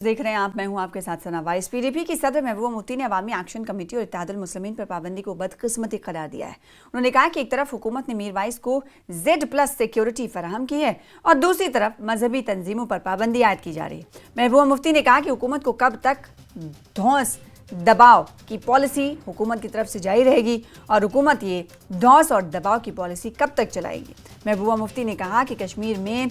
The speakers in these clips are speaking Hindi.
देख रहे हैं आप, मैं हूं आपके साथ सना वाइस। पीडीपी की सदर महबूबा मुफ्ती ने अवामी एक्शन कमेटी और इत्तेहादुल मुस्लिमीन पर पाबंदी को बदकिस्मती करार दिया है। उन्होंने कहा कि एक तरफ हुकूमत ने मीर वाइस को Z+ सिक्योरिटी फराहम की है और दूसरी तरफ मजहबी तंजीमों पर पाबंदी आयद की जा रही है। महबूबा मुफ्ती ने कहा कि हुकूमत को कब तक धौंस दबाव की पॉलिसी हुकूमत की तरफ से जारी रहेगी और हुकूमत ये धौंस और दबाव की पॉलिसी कब तक चलाएगी। महबूबा मुफ्ती ने कहा कि कश्मीर में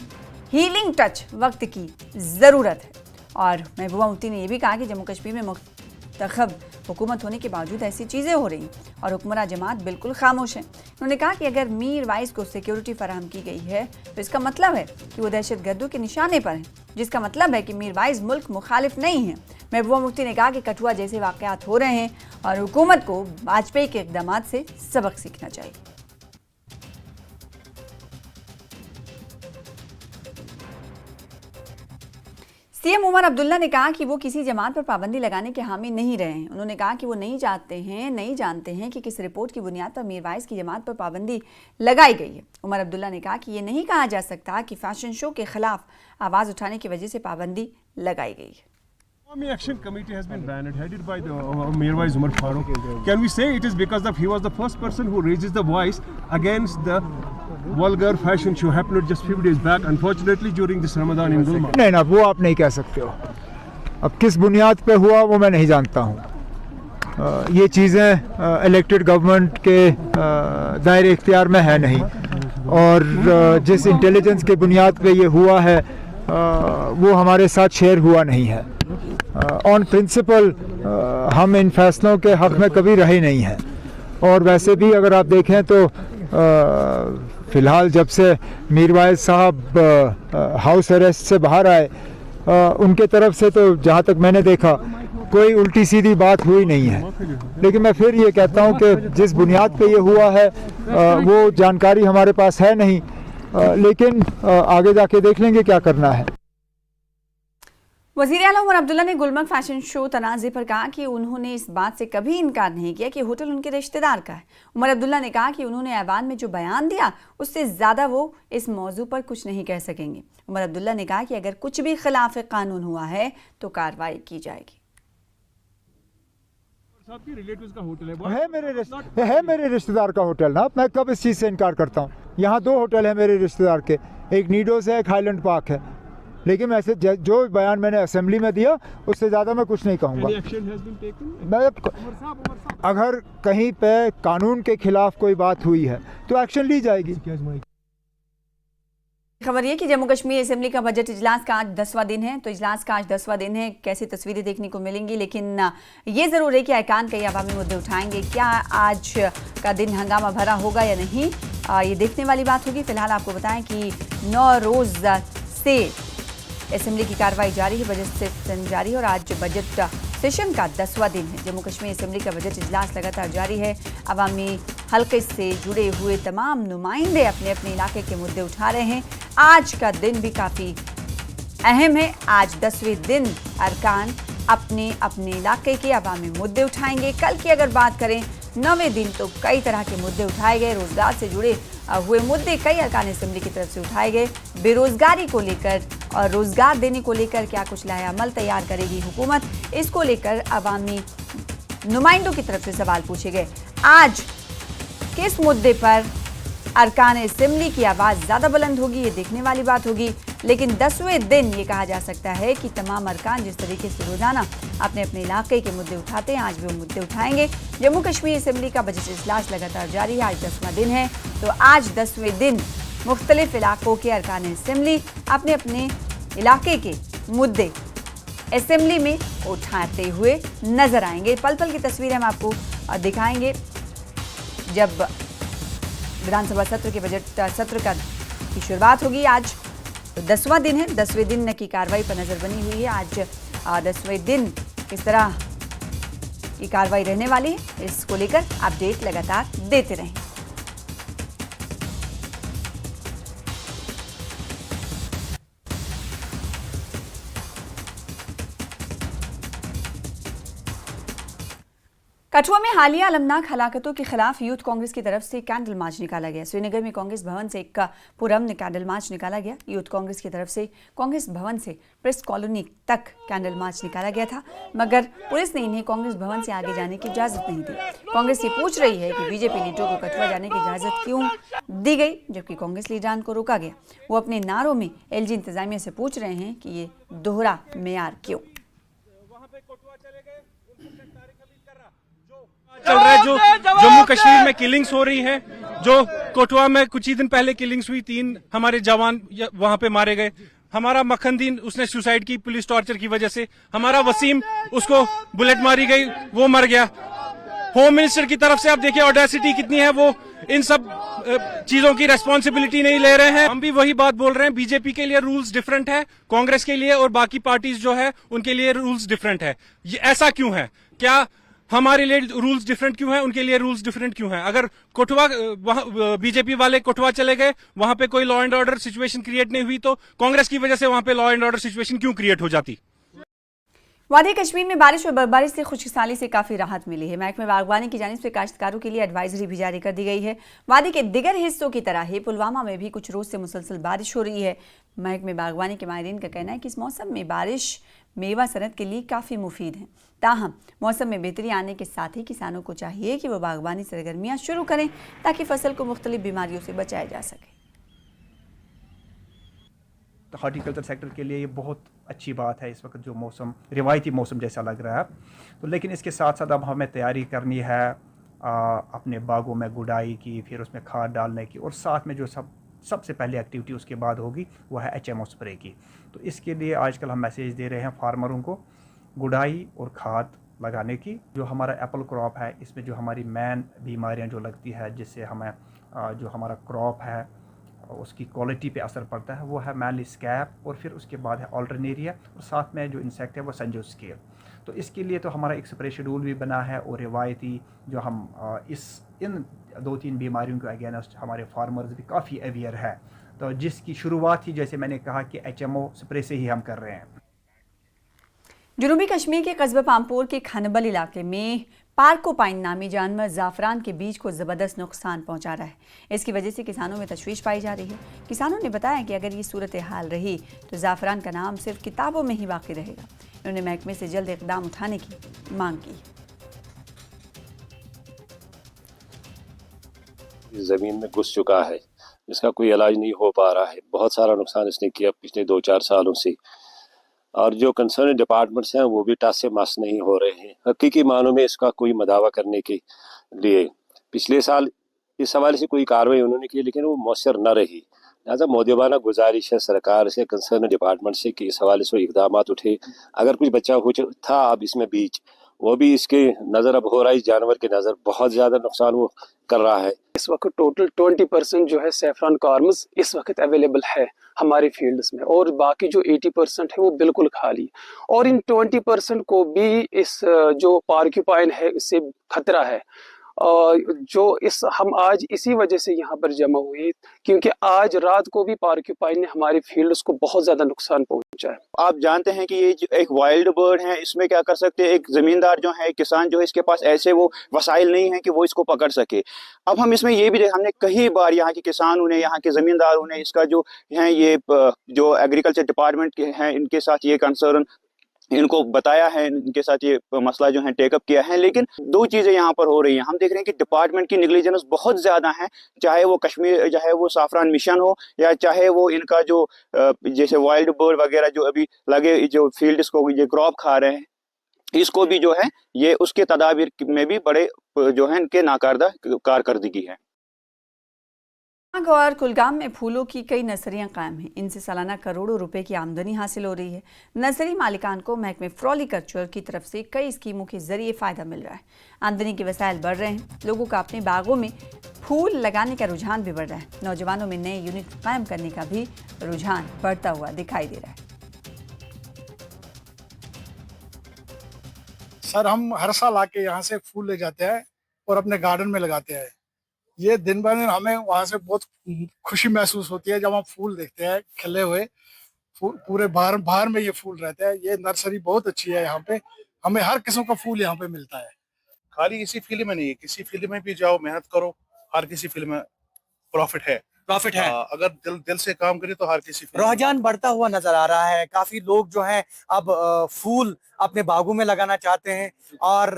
हीलिंग टच वक्त की ज़रूरत है और महबूबा मुफ्ती ने यह भी कहा कि जम्मू कश्मीर में मुंतखब हुकूमत होने के बावजूद ऐसी चीज़ें हो रही और हुक्मरान जमात बिल्कुल खामोश हैं। उन्होंने कहा कि अगर मीर वाइस को सिक्योरिटी फराहम की गई है तो इसका मतलब है कि वो दहशत गर्दों के निशाने पर हैं, जिसका मतलब है कि मीर वाइस मुल्क मुखालिफ नहीं है। महबूबा मुफ्ती ने कहा कि कठुआ जैसे वाक़यात हो रहे हैं और हुकूमत को वाजपेयी के इक़दामात से सबक सीखना चाहिए। सीएम उमर अब्दुल्ला ने कहा कि वो किसी जमात पर पाबंदी लगाने के हामी नहीं रहे हैं। उन्होंने कहा कि वो नहीं जानते हैं कि किस रिपोर्ट की बुनियाद पर मीर वाइस की जमात पर पाबंदी लगाई गई है। उमर अब्दुल्ला ने कहा कि ये नहीं कहा जा सकता कि फैशन शो के खिलाफ आवाज़ उठाने की वजह से पाबंदी लगाई गई है। Awami Action Committee has been banned, headed by the Mir Wais Umar Farooq. Can we say it is because he was the first person who raises the voice against the vulgar fashion show happened just few days back, unfortunately during this Ramadan in Gulmarg? नहीं ना, वो आप नहीं कह सकते हो। अब किस बुनियाद पे हुआ वो मैं नहीं जानता हूँ। ये चीज़ें इलेक्टेड गवर्नमेंट के दायरे इख्तियार में है नहीं और जिस इंटेलिजेंस के बुनियाद पे ये हुआ है वो हमारे साथ शेयर हुआ नहीं है। ऑन प्रिंसिपल हम इन फैसलों के हक़ में कभी रहे नहीं हैं और वैसे भी अगर आप देखें तो फ़िलहाल जब से मीर वाइस साहब हाउस अरेस्ट से बाहर आए उनके तरफ से तो जहाँ तक मैंने देखा कोई उल्टी सीधी बात हुई नहीं है। लेकिन मैं फिर ये कहता हूँ कि जिस बुनियाद पे ये हुआ है वो जानकारी हमारे पास है नहीं, लेकिन आगे जाके देख लेंगे क्या करना है। वज़ीर आला उमर अब्दुल्ला ने गुलमर्ग फैशन शो तनाज़े पर कहा कि उन्होंने इस बात से कभी इनकार नहीं किया कि होटल उनके रिश्तेदार का है। उमर अब्दुल्ला ने कहा कि उन्होंने ऐवान में जो बयान दिया उससे ज़्यादा वो इस मौजू पर कुछ नहीं कह सकेंगे। उमर अब्दुल्ला ने कहा कि अगर कुछ भी खिलाफ कानून हुआ है तो कार्रवाई की जाएगी। है मेरे रिश्तेदार का होटल ना, मैं कब इस चीज़ से इनकार करता हूँ। यहाँ 2 होटल है मेरे रिश्तेदार के, एक नीडोस है, एक हाईलैंड पार्क है। लेकिन ऐसे जो बयान मैंने असेंबली में दिया उससे ज़्यादा मैं कुछ नहीं कहूँगा। मैं अगर कहीं पे कानून के खिलाफ कोई बात हुई है तो एक्शन ली जाएगी। खबर ये कि जम्मू कश्मीर असेंबली का बजट इजलास का आज 10वां दिन है, तो इजलास का आज 10वां दिन है, कैसी तस्वीरें देखने को मिलेंगी। लेकिन ये ज़रूर है कि अरकान कई अवामी मुद्दे उठाएंगे। क्या आज का दिन हंगामा भरा होगा या नहीं, ये देखने वाली बात होगी। फिलहाल आपको बताएं कि 9 रोज़ से असेंबली की कार्रवाई जारी है, बजट सेशन जारी है और आज बजट सेशन का 10वां दिन है। जम्मू कश्मीर असेंबली का बजट इजलास लगातार जारी है। अवामी हल्के से जुड़े हुए तमाम नुमाइंदे अपने अपने इलाके के मुद्दे उठा रहे हैं। आज का दिन भी काफ़ी अहम है। आज 10वें दिन अरकान अपने अपने इलाके के अवामी मुद्दे उठाएंगे। कल की अगर बात करें 9वें दिन तो कई तरह के मुद्दे उठाए गए। रोजगार से जुड़े हुए मुद्दे कई अरकान असेंबली की तरफ से उठाए गए। बेरोजगारी को लेकर और रोजगार देने को लेकर क्या कुछ लाएअमल तैयार करेगी हुकूमत, इसको लेकर अवामी नुमाइंदों की तरफ से सवाल पूछे गए। आज किस मुद्दे पर अरकान असेंबली की आवाज़ ज़्यादा बुलंद होगी, ये देखने वाली बात होगी। लेकिन 10वें दिन ये कहा जा सकता है कि तमाम अरकान जिस तरीके से रोजाना अपने अपने इलाके के मुद्दे उठाते हैं, आज भी वो मुद्दे उठाएंगे। जम्मू कश्मीर असेंबली का बजट इजलास लगातार जारी है, आज 10वां दिन है, तो आज 10वें दिन मुख्तलिफ इलाकों के अरकान असेंबली अपने अपने इलाके के मुद्दे असेंबली में उठाते हुए नजर आएंगे। पल पल की तस्वीरें हम आपको दिखाएंगे जब विधानसभा सत्र के बजट सत्र की शुरुआत होगी। आज 10वां दिन है, 10वें दिन की कार्रवाई पर नजर बनी हुई है। आज 10वें दिन किस तरह की कार्रवाई रहने वाली है, इसको लेकर अपडेट लगातार देते रहें। कठुआ में हालिया अलमनाक हलाकतों के खिलाफ यूथ कांग्रेस की तरफ से कैंडल मार्च निकाला गया। श्रीनगर में कांग्रेस भवन से एक पुरअमन कैंडल मार्च निकाला गया। यूथ कांग्रेस की तरफ से कांग्रेस भवन से प्रेस कॉलोनी तक कैंडल मार्च निकाला गया था, मगर पुलिस ने इन्हें कांग्रेस भवन से आगे जाने की इजाजत नहीं दी। कांग्रेस ये पूछ रही है कि बीजेपी लीडरों को कठुआ जाने की इजाजत क्यों दी गई, जबकि कांग्रेस लीडरान को रोका गया। वो अपने नारों में एलजी इंतजामिया से पूछ रहे हैं कि ये दोहरा मेयार क्यों। चल रहा है जो जम्मू कश्मीर में किलिंग्स हो रही है, जो कोटवा में कुछ ही दिन पहले किलिंग्स हुई, 3 हमारे जवान वहां पे मारे गए। हमारा मखनदीन, उसने सुसाइड की पुलिस टॉर्चर की वजह से। हमारा वसीम, उसको बुलेट मारी गई, वो मर गया। होम मिनिस्टर की तरफ से आप देखिए ऑडेसिटी कितनी है, वो इन सब चीजों की रेस्पॉन्सिबिलिटी नहीं ले रहे हैं। हम भी वही बात बोल रहे हैं, बीजेपी के लिए रूल्स डिफरेंट है, कांग्रेस के लिए और बाकी पार्टीज जो है उनके लिए रूल्स डिफरेंट है। ये ऐसा क्यों है? क्या हमारे लिए रूल्स डिफरेंट क्यों है, उनके लिए रूल्स डिफरेंट क्यों है? अगर कोटवा वहां बीजेपी वाले कोटवा चले गए, वहां पे कोई law and order situation create नहीं हुई, तो कांग्रेस की वजह से वहां पे लॉ एंड ऑर्डर सिचुएशन क्यों क्रिएट हो जाती? वादी कश्मीर में बारिश और बर्फबारी से खुशहाली से काफी राहत मिली है। महकमे बागवानी की जानिब से काश्तकारों के लिए एडवाइजरी भी जारी कर दी गई है। वादी के दिगर हिस्सों की तरह ही पुलवामा में भी कुछ रोज से मुसलसल बारिश हो रही है। महकमे बागवानी के माहिरीन का कहना है कि इस मौसम में बारिश मेवा सनत के लिए काफी मुफीद है। ताहम मौसम में बेहतरी आने के साथ ही किसानों को चाहिए कि वो बागवानी सरगर्मियां शुरू करें ताकि फसल को मुख्तलिफ बीमारियों से बचाया जा सके। हॉर्टिकल्चर सेक्टर के लिए ये बहुत अच्छी बात है। इस वक्त जो मौसम रिवायती मौसम जैसा लग रहा है, तो लेकिन इसके साथ साथ अब हमें तैयारी करनी है अपने बागों में गुडाई की, फिर उसमें खाद डालने की, और साथ में जो सबसे पहले एक्टिविटी उसके बाद होगी वो है HMO स्प्रे की। तो इसके लिए आजकल हम मैसेज दे रहे हैं फार्मरों को गुडाई और खाद लगाने की। जो हमारा एप्पल क्रॉप है, इसमें जो हमारी मेन बीमारियां जो लगती है, जिससे हमें जो हमारा क्रॉप है उसकी क्वालिटी पे असर पड़ता है, वो है मैनली स्कैब, और फिर उसके बाद है ऑल्टरनेरिया, और साथ में जो इंसेक्ट है वो संजो स्केल। तो इसके लिए तो हमारा एक स्प्रे शेड्यूल भी बना है, और रिवायती जो हम इन 2-3 बीमारियों के अगेंस्ट हमारे फार्मर्स भी काफ़ी अवेयर है। तो जिसकी शुरुआत ही जैसे मैंने कहा कि HMO स्प्रे से ही हम कर रहे हैं। जनूबी कश्मीर के कस्बा पामपोर के खनबल इलाके में पार्कोपाइन नामी जानवर जाफरान के बीज को जबरदस्त नुकसान पहुंचा रहा है। इसकी वजह से किसानों में तशवीश पाई जा रही है। किसानों ने बताया कि अगर ये सूरत हाल रही तो जाफरान का नाम सिर्फ किताबों में ही बाकी रहेगा। उन्होंने महकमे से जल्द इकदाम उठाने की मांग की। जमीन में घुस चुका है, इसका कोई इलाज नहीं हो पा रहा है। बहुत सारा नुकसान इसने किया पिछले 2-4 सालों से, और जो कंसर्न डिपार्टमेंट्स हैं वो भी टास से मास नहीं हो रहे हैं। हकीकी मानों में इसका कोई मदावा करने के लिए पिछले साल इस हवाले से कोई कार्रवाई उन्होंने की, लेकिन वो मौसर न रही। लिहाजा मोदिबाना गुजारिश है सरकार से, कंसर्न डिपार्टमेंट से, कि इस हवाले से इकदाम उठे। अगर कुछ बचा हो था अब इसमें बीज, वो भी इसके नज़र अब हो रहा है, जानवर के नज़र बहुत ज़्यादा नुकसान वो कर रहा है। इस वक्त टोटल 20% जो है सैफरान कार्म्स इस वक्त अवेलेबल है हमारे फील्ड्स में, और बाकी जो 80% है वो बिल्कुल खाली। और इन 20% को भी इस जो पार्क्यूपाइन है इससे खतरा है। जो हम आज इसी वजह से यहाँ पर जमा हुए, क्योंकि आज रात को भी पार्क्यूपाइन ने हमारे फील्ड्स को बहुत ज्यादा नुकसान पहुंचा है। आप जानते हैं कि ये एक वाइल्ड बर्ड है, इसमें क्या कर सकते हैं, एक जमींदार जो है, किसान जो है, इसके पास ऐसे वो वसाइल नहीं है कि वो इसको पकड़ सके। अब हम इसमें ये भी हमने कई बार यहाँ के किसानों ने, यहाँ के जमींदारों ने इसका जो है ये जो एग्रीकल्चर डिपार्टमेंट के हैं इनके साथ ये कंसर्न इनको बताया है, इनके साथ ये मसला जो है टेकअप किया है। लेकिन 2 चीज़ें यहाँ पर हो रही हैं। हम देख रहे हैं कि डिपार्टमेंट की निगलिजेंस बहुत ज़्यादा है, चाहे वो कश्मीर, चाहे वो साफरान मिशन हो, या चाहे वो इनका जो जैसे वाइल्ड बर्ड वगैरह जो अभी लगे जो फील्ड्स को ये क्रॉप खा रहे हैं, इसको भी जो है ये उसके तदाबीर में भी बड़े जो है इनके नाकारदा कारकर्दगी है। और कुलगाम में फूलों की कई नर्सरियां कायम हैं। इनसे सालाना करोड़ों रुपए की आमदनी हासिल हो रही है। नर्सरी मालिकान को महकमे फ्लोरिकल्चर की तरफ से कई स्कीमों के जरिए फायदा मिल रहा है। आमदनी के वसाइल बढ़ रहे हैं। लोगों का अपने बागों में फूल लगाने का रुझान भी बढ़ रहा है। नौजवानों में नए यूनिट कायम करने का भी रुझान बढ़ता हुआ दिखाई दे रहा है। सर, हम हर साल आके यहाँ से फूल ले जाते हैं और अपने गार्डन में लगाते हैं। ये दिन ब दिन हमें वहाँ से बहुत खुशी महसूस होती है जब हम फूल देखते हैं खिले हुए। पूरे बाहर में ये फूल रहते हैं। ये नर्सरी बहुत अच्छी है। यहाँ पे हमें हर किस्म का फूल यहाँ पे मिलता है। खाली इसी फील्ड में नहीं है, किसी फील्ड में भी जाओ, मेहनत करो, हर किसी फील्ड में प्रॉफिट है। अगर दिल से काम करे तो हर किसी फील्ड में। रुझान बढ़ता हुआ नजर आ रहा है। काफी लोग जो हैं अब फूल अपने बागों में लगाना चाहते हैं और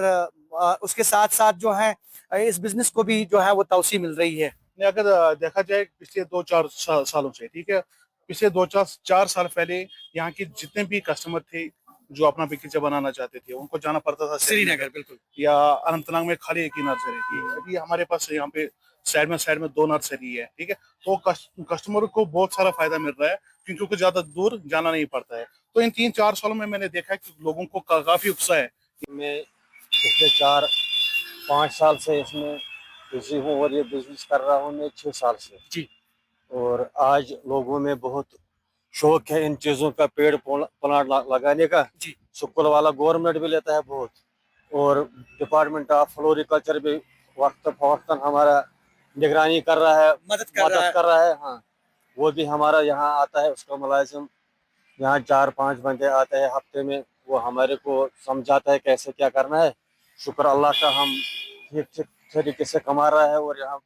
उसके साथ साथ जो है इस बिजनेस को भी जो है वो तवसी मिल रही है। अगर देखा जाए पिछले 2-4 सालों से, ठीक है, पिछले 2-4 साल पहले यहाँ के जितने भी कस्टमर थे जो अपना बगीचा बनाना चाहते थे, उनको जाना पड़ता था श्रीनगर, बिल्कुल, या अनंतनाग में खाली एक ही नर्सरी थी। अभी हमारे पास यहाँ पे साइड में 2 नर्सरी है, ठीक है, तो कस्टमर को बहुत सारा फायदा मिल रहा है क्योंकि उनको ज्यादा दूर जाना नहीं पड़ता है। तो इन 3-4 सालों में मैंने देखा है कि लोगों को काफी उत्साह है। मैं पिछले 4-5 साल से इसमें बिजी हूँ और ये बिजनेस कर रहा हूँ मैं 6 साल से जी। और आज लोगों में बहुत शौक है इन चीज़ों का, पेड़ प्लांट लगाने का जी। सुकुल वाला गवर्नमेंट भी लेता है बहुत, और डिपार्टमेंट ऑफ फ्लोरिकल्चर भी वक्त फवक्तन हमारा निगरानी कर रहा है, मदद कर रहा है। हाँ, वो भी हमारा यहाँ आता है, उसका मुलाजिम यहाँ 4-5 बंदे आते हैं हफ्ते में, वो हमारे को समझाता है कैसे क्या करना है। शुक्र अल्लाह का, हम ठीक तरीके से कमा रहा है और यहाँ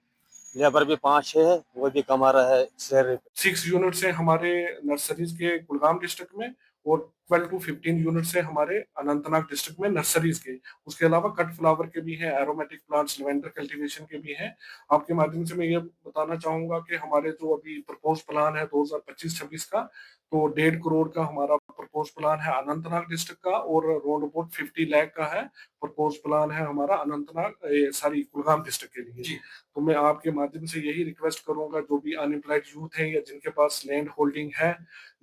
लेबर भी 5-6 है, वो भी कमा रहा है सैलरी। 6 यूनिट्स हैं हमारे नर्सरीज के कुलगाम डिस्ट्रिक्ट में और 12 to 15 यूनिट्स हैं हमारे अनंतनाग डिस्ट्रिक्ट में नर्सरीज के। उसके अलावा कट फ्लावर के भी हैं, एरोमेटिक प्लांट्स, लेवेंडर कल्टीवेशन के भी हैं। आपके माध्यम से मैं ये बताना चाहूंगा कि हमारे जो अभी प्रपोज प्लान है 2025-26 का, तो 1.5 करोड़ का हमारा प्रपोज प्लान है अनंतनाग डिस्ट्रिक्ट का और राउंड अबाउट 50 लाख का है प्रपोज प्लान है हमारा अनंतनाग कुलगाम डिस्ट्रिक्ट के लिए। तो मैं आपके माध्यम से यही रिक्वेस्ट करूंगा, जो भी अनएम्प्लॉयड यूथ हैं या जिनके पास लैंड होल्डिंग है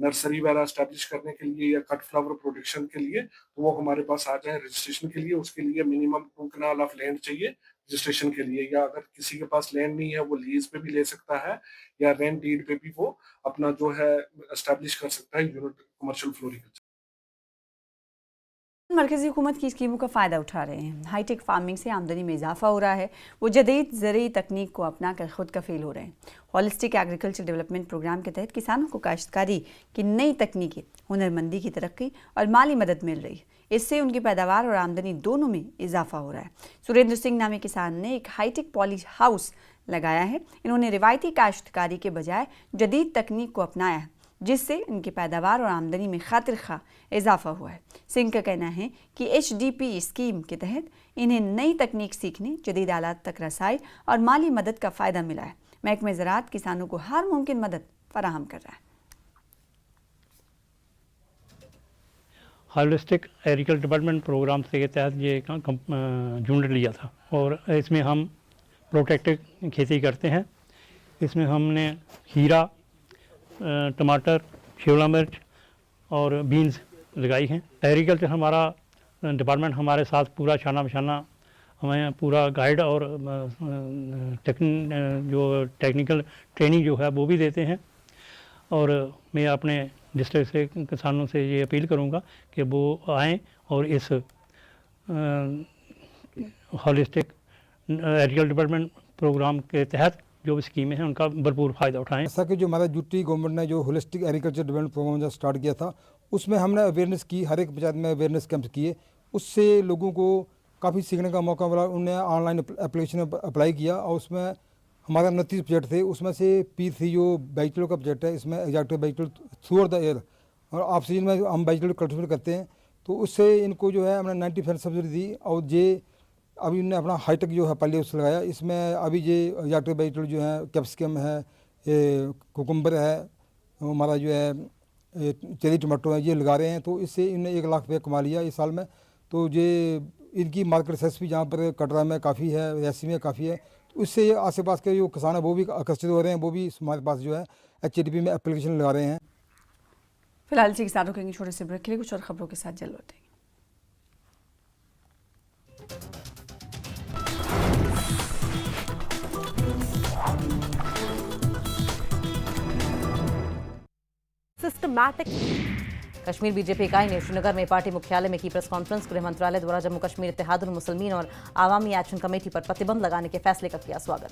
नर्सरी वगैरह एस्टेब्लिश करने के लिए या कट फ्लावर प्रोडक्शन के लिए, तो वो हमारे पास आ जाए रजिस्ट्रेशन के लिए। उसके लिए मिनिमम 2 कनाल ऑफ लैंड चाहिए रजिस्ट्रेशन के लिए, या अगर किसी के पास लैंड नहीं है वो लीज पे भी ले सकता है या रेंट डीड पे भी वो अपना जो है एस्टेब्लिश कर सकता है यूनिट कमर्शियल फ्लोरिकल्चर। मरकजी हुकूमत की स्कीमों का फ़ायदा उठा रहे हैं। हाईटेक फार्मिंग से आमदनी में इजाफा हो रहा है, वो जदीद ज़रूरी तकनीक को अपना कर खुद कफील हो रहे हैं। हॉलिस्टिक एग्रीकल्चर डेवलपमेंट प्रोग्राम के तहत किसानों को काश्तकारी की नई तकनीकें, हुनरमंदी की तरक्की और माली मदद मिल रही है। इससे उनकी पैदावार और आमदनी दोनों में इजाफा हो रहा है। सुरेंद्र सिंह नामी किसान ने एक हाईटेक पॉली हाउस लगाया है। इन्होंने रिवायती काश्तकारी के बजाय जदीद तकनीक को अपनाया है, जिससे इनकी पैदावार और आमदनी में खातिर खा इजाफा हुआ है। सिंह का कहना है कि HDP स्कीम के तहत इन्हें नई तकनीक सीखने, जदीद आलात तक रसाई और माली मदद का फ़ायदा मिला है। महकमे ज़राअत किसानों को हर मुमकिन मदद फराहम कर रहा है। हॉलिस्टिक एग्रीकल्चर डेवलपमेंट प्रोग्राम के तहत ये यूनिट लिया था और इसमें हम प्रोटेक्टिव खेती करते हैं। इसमें हमने हीरा, टमाटर, शिमला मिर्च और बीन्स लगाई हैं। एग्रीकल्चर हमारा डिपार्टमेंट हमारे साथ पूरा शाना बशाना हमें पूरा गाइड और जो टेक्निकल ट्रेनिंग जो है वो भी देते हैं। और मैं अपने डिस्ट्रिक्ट से किसानों से ये अपील करूँगा कि वो आएँ और इस हॉलिस्टिक एग्रीकल्चर डेवलपमेंट प्रोग्राम के तहत जो भी स्कीमें हैं उनका भरपूर फ़ायदा उठाएं। ऐसा कि जो हमारा यूटी गवर्नमेंट ने जो होलिस्टिक एग्रीकल्चर डेवलपमेंट प्रोग्राम जो स्टार्ट किया था, उसमें हमने अवेयरनेस की, हर एक पंचायत में अवेयरनेस कैंप किए। उससे लोगों को काफ़ी सीखने का मौका मिला। उन्होंने ऑनलाइन एप्लीकेशन अप्लाई किया और उसमें हमारा 29 प्रोजेक्ट थे। उसमें से P3 जो वेजिटेबल का प्रोजेक्ट है, इसमें exact vegetable through the air और ऑफ सीजन में हम वेजिटेबल कल्टिवेट करते हैं, तो उससे इनको जो है हमने 90% सब्सिडी दी। और ये अभी इन्होंने अपना हाईटेक जो है पॉली हाउस लगाया। इसमें अभी ये एग्जैक्ट वेजिटेबल जो है कैप्सिकम है, कुकुम्बर है, हमारा जो है चेरी टमाटो है, ये लगा रहे हैं। तो इससे इन्होंने 1 लाख रुपये कमा लिया इस साल में। तो ये इनकी मार्केट सक्सेस भी जहाँ पर कटरा में काफ़ी है, रियासी में काफ़ी है। तो इससे ये आस पास के जो किसान हैं वो भी आकर्षित हो रहे हैं, वो भी हमारे पास जो है HDP में एप्लीकेशन लगा रहे हैं। फिलहाल इसी के साथ रुकेंगे छोटे से ब्रेक के लिए। कुछ और खबरों के साथ जल्द लौटेंगे। सिस्टमैटिक कश्मीर बीजेपी इकाई ने श्रीनगर में पार्टी मुख्यालय में की प्रेस कॉन्फ्रेंस। गृह मंत्रालय द्वारा जम्मू कश्मीर इत्तेहादुल मुस्लिमीन और आवामी एक्शन कमेटी पर प्रतिबंध लगाने के फैसले का किया स्वागत।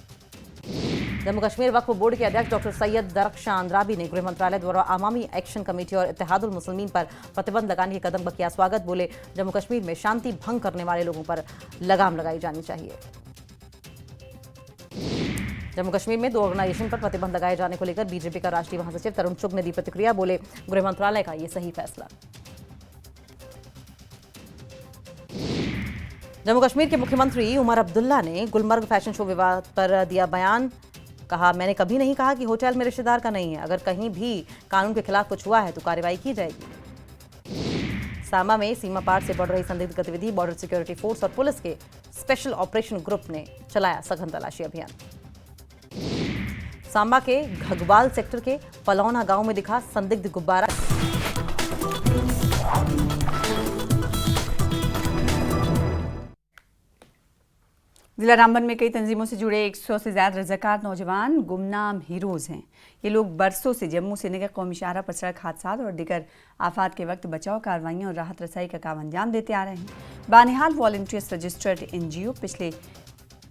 जम्मू कश्मीर वक्फ बोर्ड के अध्यक्ष डॉक्टर सैयद दरख्शां अंद्राबी ने गृह मंत्रालय द्वारा अवामी एक्शन कमेटी और इत्तेहादुल मुस्लिमीन पर प्रतिबंध लगाने के कदम का किया स्वागत। बोले जम्मू कश्मीर में शांति भंग करने वाले लोगों पर लगाम लगाई जानी चाहिए। जम्मू कश्मीर में 2 ऑर्गेनाइजेशन पर प्रतिबंध लगाए जाने को लेकर बीजेपी का राष्ट्रीय महासचिव तरुण चुग ने दी प्रतिक्रिया। बोले गृह मंत्रालय का ये सही फैसला। जम्मू कश्मीर के मुख्यमंत्री उमर अब्दुल्ला ने गुलमर्ग फैशन शो विवाद पर दिया बयान। कहा मैंने कभी नहीं कहा कि होटल में रिश्तेदार का नहीं है। अगर कहीं भी कानून के खिलाफ कुछ हुआ है तो कार्रवाई की जाएगी। सांबा में सीमा पार से बढ़ रही संदिग्ध गतिविधि, बॉर्डर सिक्योरिटी फोर्स और पुलिस के स्पेशल ऑपरेशन ग्रुप ने चलाया सघन तलाशी अभियान। सांबा के घगवाल सेक्टर के पलौना गांव में दिखा संदिग्ध गुब्बारा। जिला रामबन में कई तंजीमों से जुड़े 100 से ज्यादा रज़ाकार नौजवान गुमनाम हीरोज हैं। ये लोग बरसों से जम्मू से लेकर कौमी शाहरा पर सड़क हादसा और दीगर आफात के वक्त बचाव कार्रवाइयाँ और राहत रसाई का काम अंजाम देते आ रहे हैं। बानिहाल वॉलंटियर्स रजिस्टर्ड NGO पिछले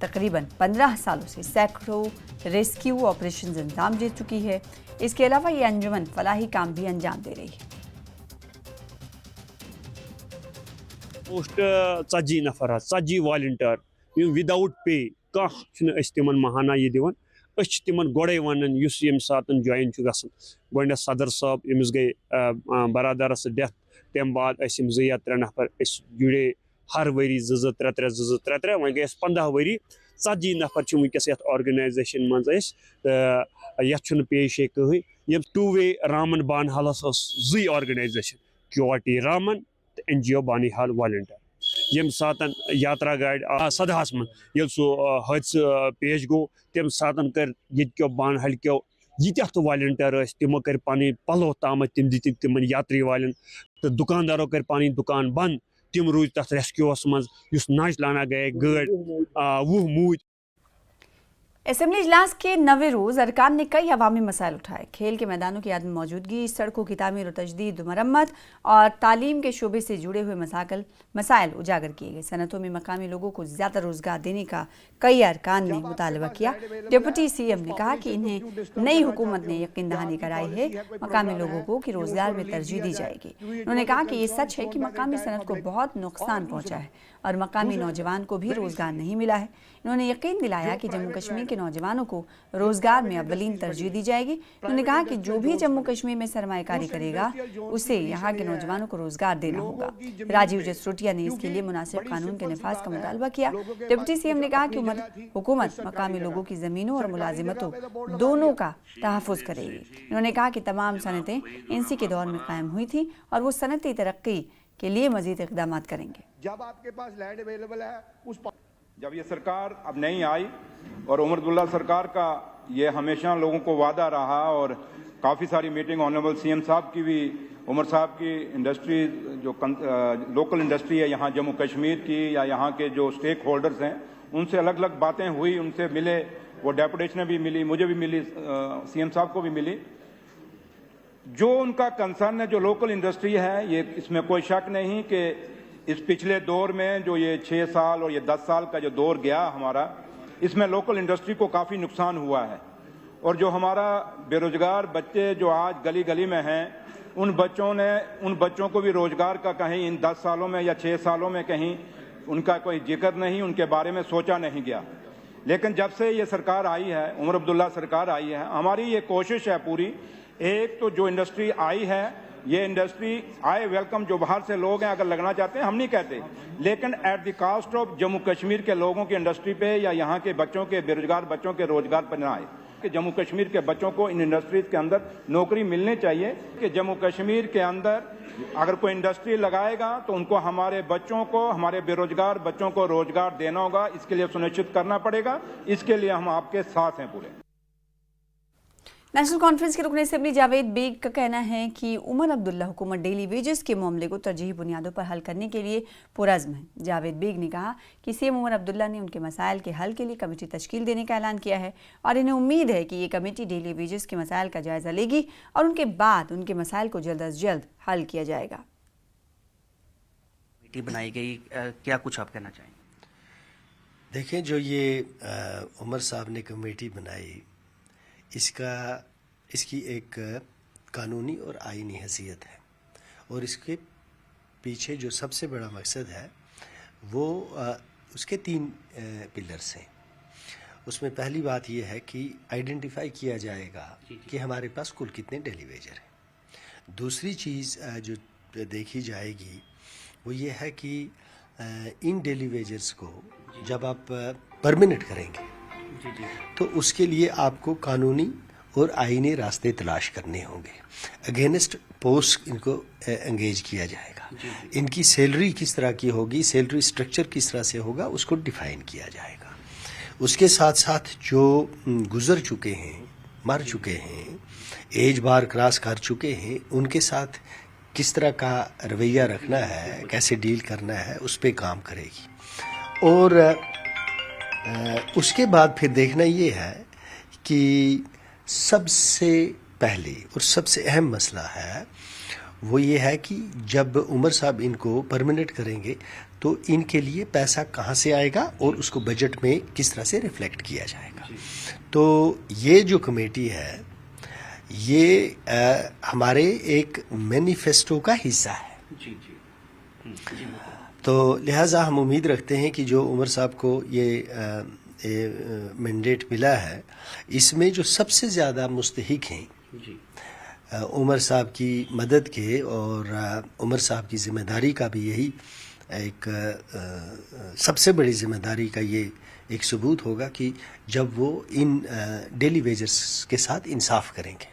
तकरीबन 15 सालों से सैकड़ों रेस्क्यू ऑपरेशन अंजाम दे चुकी है। इसके अलावा ये अंजुमन फलाही काम भी अंजाम दे रही है। पोस्ट 40 नफर 40 वॉलंटियर विदाउट पे कम महाना ये दिवन तिमन गोड़े वन ये सात ज्वाइन गो सदर साहब यमिस गई बरादरस डेथ तम बाद 2 या 3 नफर जुड़े हर वरी 2 3 वन गई 15 वरी 40 नफर वनकस ऑर्गेनाइजेशन मज पेश कहें यम 2 वे रामन बानहालस 2 ऑर्गेनाइजेशन QRT रामन तो NGO बानिहाल वॉलंटियर यम सातन यात्रा गाइड सदहस मन ये हादसा पेश गो तम सातन कर ये बानहल क्यों यीत्या तो वॉलंटियर तमो कर पानी पलो ताम तम दित तिमन यात्री वालन तो दुकानदारों कर पानी दुकान बंद तम रूज तथ रेस्क्यूस मज नाच लाना गए गाड़ 20 मूद। असेंबली इजलास के 9वें रोज अरकान ने कई अवामी मसाइल उठाए। खेल के मैदानों की आदम मौजूदगी, सड़कों की तामीर और तजदीद मरम्मत और तालीम के शोबे से जुड़े हुए मसाइल उजागर किए गए। सनतों में मकामी लोगों को ज़्यादा रोजगार देने का कई अरकान ने मुतालबा किया। डिप्टी CM ने कहा कि इन्हें नई हुकूमत ने यकीन दहानी कराई है मकामी लोगों को कि रोजगार में तरजीह दी जाएगी। उन्होंने कहा कि ये सच है कि मकामी सनत को बहुत नुकसान पहुँचा है और मकामी नौजवान को भी रोजगार नहीं मिला है। उन्होंने यकीन दिलाया कि जम्मू कश्मीर के नौजवानों को रोजगार में अव्वलीन तरजीह दी जाएगी। उन्होंने कहा कि जो भी जम्मू कश्मीर में सरमायाकारी करेगा उसे यहाँ के नौजवानों को रोजगार देना होगा। राजीव जसरोटिया ने इसके लिए मुनासिब कानून के नफाज का मुतालबा किया। डिप्टी CM ने कहा कि हुकूमत मकामी लोगों की ज़मीनों और मुलाजिमतों दोनों का तहफ़्फ़ुज़ करेगी। उन्होंने कहा कि तमाम सनतें NC के दौर में कायम हुई थी और वो सनती तरक्की के लिए मज़ीद इक़दामात करेंगे। जब आपके पास लैंड अवेलेबल है जब ये सरकार अब नहीं आई और उमर अब्दुल्ला सरकार का ये हमेशा लोगों को वादा रहा और काफ़ी सारी मीटिंग ऑनरेबल CM साहब की भी, उमर साहब की इंडस्ट्री जो लोकल इंडस्ट्री है यहाँ जम्मू कश्मीर की या यहाँ के जो स्टेक होल्डर्स हैं उनसे अलग अलग बातें हुई, उनसे मिले, वो डेपुटेशन भी मिली, मुझे भी मिली, CM साहब को भी मिली। जो उनका कंसर्न है जो लोकल इंडस्ट्री है ये इसमें कोई शक नहीं कि इस पिछले दौर में जो ये 6 साल और ये 10 साल का जो दौर गया हमारा, इसमें लोकल इंडस्ट्री को काफ़ी नुकसान हुआ है। और जो हमारा बेरोजगार बच्चे जो आज गली गली में हैं उन बच्चों को भी रोजगार का कहीं इन 10 सालों में या 6 सालों में कहीं उनका कोई जिक्र नहीं, उनके बारे में सोचा नहीं गया। लेकिन जब से ये सरकार आई है, उमर अब्दुल्ला सरकार आई है, हमारी ये कोशिश है पूरी, एक तो जो इंडस्ट्री आई है ये इंडस्ट्री आए वेलकम, जो बाहर से लोग हैं अगर लगना चाहते हैं हम नहीं कहते, लेकिन at the cost of Jammu Kashmir के लोगों की इंडस्ट्री पे या यहाँ के बच्चों के बेरोजगार बच्चों के रोजगार पर ना आए। कि जम्मू कश्मीर के बच्चों को इन इंडस्ट्रीज के अंदर नौकरी मिलनी चाहिए। कि जम्मू कश्मीर के अंदर अगर कोई इंडस्ट्री लगाएगा तो उनको हमारे बच्चों को, हमारे बेरोजगार बच्चों को रोजगार देना होगा, इसके लिए सुनिश्चित करना पड़ेगा। इसके लिए हम आपके साथ हैं पूरे। नेशनल कॉन्फ्रेंस के रुकन असेंबली जावेद बेग का कहना है कि उमर अब्दुल्ला हुकूमत डेली वेजेस के मामले को तरजीही बुनियादों पर हल करने के लिए पुरज़्म है। जावेद बेग ने कहा कि CM उमर अब्दुल्ला ने उनके मसाइल के हल के लिए कमेटी तश्कील देने का ऐलान किया है और इन्हें उम्मीद है कि ये कमेटी डेली वेजेस के मसाइल का जायज़ा लेगी और उनके बाद उनके मसाइल को जल्द अज जल्द हल किया जाएगा। कमेटी बनाई गई, क्या कुछ आप कहना चाहेंगे? देखें, जो ये उमर साहब ने कमेटी बनाई इसकी एक कानूनी और आईनी हैसियत है, और इसके पीछे जो सबसे बड़ा मकसद है वो उसके 3 पिलर्स हैं। उसमें पहली बात यह है कि आइडेंटिफाई किया जाएगा कि हमारे पास कुल कितने डेली वेजर हैं। दूसरी चीज़ जो देखी जाएगी वो ये है कि इन डेली वेजर्स को जब आप परमानेंट करेंगे तो उसके लिए आपको कानूनी और आईनी रास्ते तलाश करने होंगे। अगेंस्ट पोस्ट इनको एंगेज किया जाएगा। इनकी सैलरी किस तरह की होगी, सैलरी स्ट्रक्चर किस तरह से होगा, उसको डिफाइन किया जाएगा। उसके साथ साथ जो गुजर चुके हैं, मर चुके हैं, एज बार क्रॉस कर चुके हैं, उनके साथ किस तरह का रवैया रखना है, कैसे डील करना है, उस पर काम करेगी। और उसके बाद फिर देखना ये है कि सबसे पहले और सबसे अहम मसला है वो ये है कि जब उमर साहब इनको परमानेंट करेंगे तो इनके लिए पैसा कहाँ से आएगा और उसको बजट में किस तरह से रिफ्लेक्ट किया जाएगा। तो ये जो कमेटी है ये हमारे एक मैनिफेस्टो का हिस्सा है। तो लिहाजा हम उम्मीद रखते हैं कि जो उमर साहब को ये मैंडेट मिला है, इसमें जो सबसे ज़्यादा मुस्तहिक हैं उमर साहब की मदद के, और उमर साहब की ज़िम्मेदारी का भी यही एक सबसे बड़ी ज़िम्मेदारी का ये एक सबूत होगा कि जब वो इन डेली वेजर्स के साथ इंसाफ करेंगे।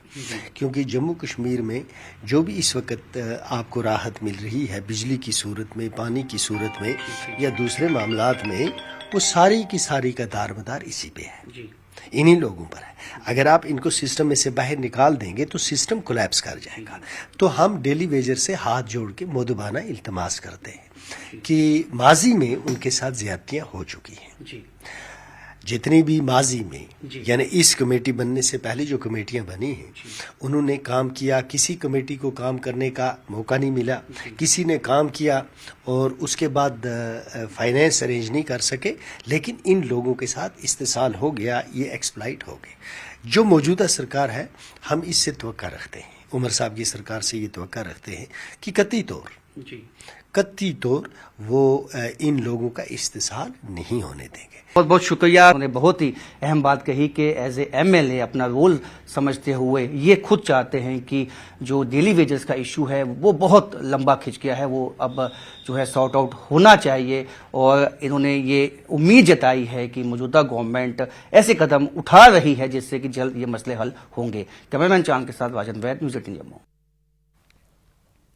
क्योंकि जम्मू कश्मीर में जो भी इस वक्त आपको राहत मिल रही है बिजली की सूरत में, पानी की सूरत में या दूसरे मामलात में, वो सारी की सारी का दारमदार इसी पे है, इन्हीं लोगों पर है। अगर आप इनको सिस्टम में से बाहर निकाल देंगे तो सिस्टम कोलैप्स कर जाएगा। तो हम डेली वेजर से हाथ जोड़ के मोदबाना इल्तमास करते हैं कि माजी में उनके साथ ज़्यादतियाँ हो चुकी हैं। जितनी भी माजी में, यानी इस कमेटी बनने से पहले जो कमेटियां बनी हैं, उन्होंने काम किया, किसी कमेटी को काम करने का मौका नहीं मिला, किसी ने काम किया और उसके बाद फाइनेंस अरेंज नहीं कर सके, लेकिन इन लोगों के साथ इस्तेसाल हो गया, ये एक्सप्लाइट हो गए। जो मौजूदा सरकार है, हम इससे तवक्का रखते हैं, उमर साहब की सरकार से ये तवक्का रखते हैं कि कत्ती तौर वो इन लोगों का इस्तेसाल नहीं होने देंगे। बहुत बहुत शुक्रिया। उन्होंने बहुत ही अहम बात कही कि एज ए MLA अपना रोल समझते हुए ये खुद चाहते हैं कि जो डेली वेजेस का इशू है वो बहुत लंबा खिंच गया है, वो अब जो है सॉर्ट आउट होना चाहिए। और इन्होंने ये उम्मीद जताई है कि मौजूदा गवर्नमेंट ऐसे कदम उठा रही है जिससे कि जल्द ये मसले हल होंगे। कैमरामैन चांद के साथ वाजन वैद, न्यूज़ 18 जम्मू।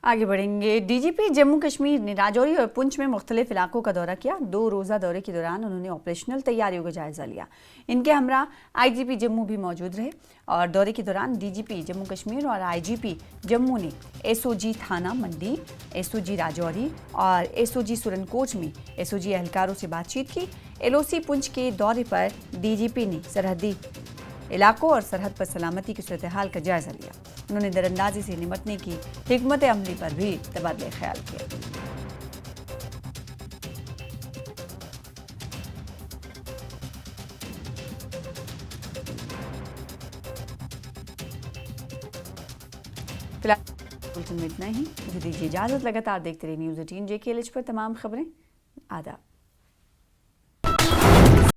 आगे बढ़ेंगे। DGP जम्मू कश्मीर ने राजौरी और पुंछ में मुख्तलिफ इलाकों का दौरा किया। 2 रोज़ा दौरे के दौरान उन्होंने ऑपरेशनल तैयारियों का जायजा लिया। इनके हमरा IGP जम्मू भी मौजूद रहे और दौरे के दौरान DGP जम्मू कश्मीर और IGP जम्मू ने SOG थाना मंडी, SOG राजौरी और SOG सुरनकोट में SOG एहलकारों से बातचीत की। LOC पुंछ के दौरे पर DGP ने सरहदी इलाकों और सरहद पर सलामती की सूरत हाल का जायजा लिया। उन्होंने दरअंदाजी से निपटने की हिकमत अमली पर भी तबादला ख्याल किया। फिलहाल बुलेटिन में इतना ही। मुझे दीजिए इजाजत। लगातार देखते रहिए न्यूज़ 18 JKLH पर तमाम खबरें। आदाब।